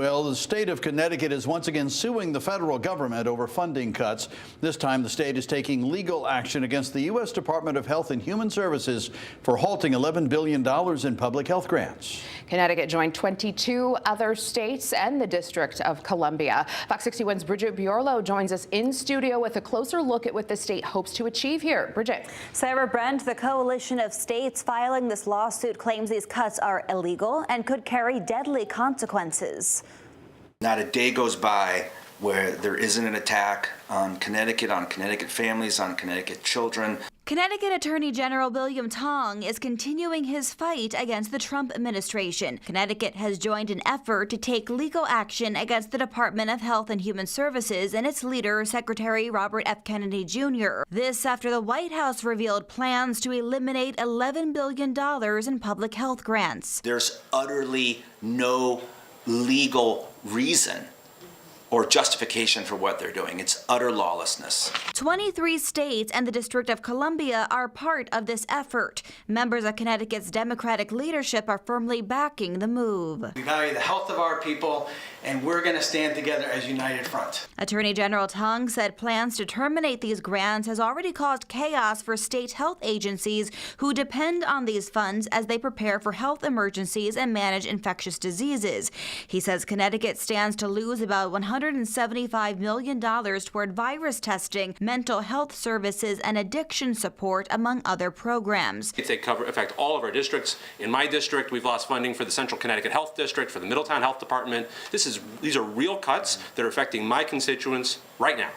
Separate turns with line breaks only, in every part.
Well, the state of Connecticut is once again suing the federal government over funding cuts. This time, the state is taking legal action against the U.S. Department of Health and Human Services for halting $11 billion in public health grants.
Connecticut joined 22 other states and the District of Columbia. Fox 61's Bridget Biorlo joins us in studio with a closer look at what the state hopes to achieve here. Bridget.
Sarah Brent, the coalition of states filing this lawsuit claims these cuts are illegal and could carry deadly consequences.
Not a day goes by where there isn't an attack on Connecticut families, on Connecticut children.
Connecticut Attorney General William Tong is continuing his fight against the Trump administration. Connecticut has joined an effort to take legal action against the Department of Health and Human Services and its leader, Secretary Robert F. Kennedy Jr. This after the White House revealed plans to eliminate $11 billion in public health grants.
There's utterly no legal reason or justification for what they're doing. It's utter lawlessness.
23 states and the District of Columbia are part of this effort. Members of Connecticut's Democratic leadership are firmly backing the move.
We value the health of our people, and we're going to stand together as united front.
Attorney General Tong said plans to terminate these grants has already caused chaos for state health agencies who depend on these funds as they prepare for health emergencies and manage infectious diseases. He says Connecticut stands to lose about $175 million toward virus testing, mental health services, and addiction support, among other programs.
They affect all of our districts. In my district, we've lost funding for the Central Connecticut Health District, for the Middletown Health Department. These are real cuts that are affecting my constituents right now,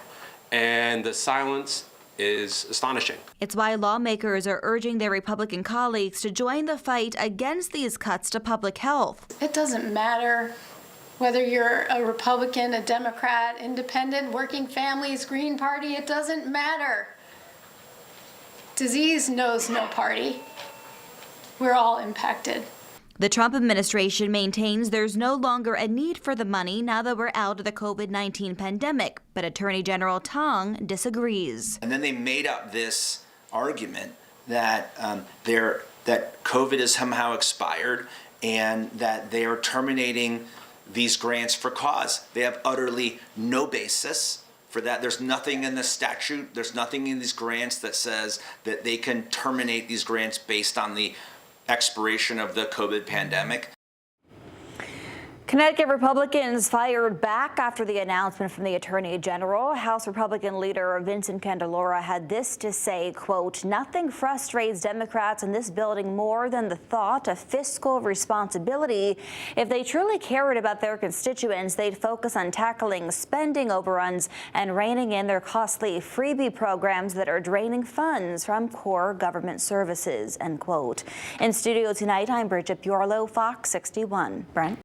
and the silence is astonishing.
It's why lawmakers are urging their Republican colleagues to join the fight against these cuts to public health.
It doesn't matter whether you're a Republican, a Democrat, independent, working families, Green Party, it doesn't matter. Disease knows no party. We're all impacted.
The Trump administration maintains there's no longer a need for the money now that we're out of the COVID-19 pandemic, but Attorney General Tong disagrees.
And then they made up this argument that that COVID is somehow expired and that they are terminating these grants for cause. They have utterly no basis for that. There's nothing in the statute, there's nothing in these grants that says that they can terminate these grants based on the expiration of the COVID pandemic.
Connecticut Republicans fired back after the announcement from the Attorney General. House Republican leader Vincent Candelora had this to say, quote, "Nothing frustrates Democrats in this building more than the thought of fiscal responsibility. If they truly cared about their constituents, they'd focus on tackling spending overruns and reining in their costly freebie programs that are draining funds from core government services," end quote. In studio tonight, I'm Bridget Biorlo, Fox 61. Brent?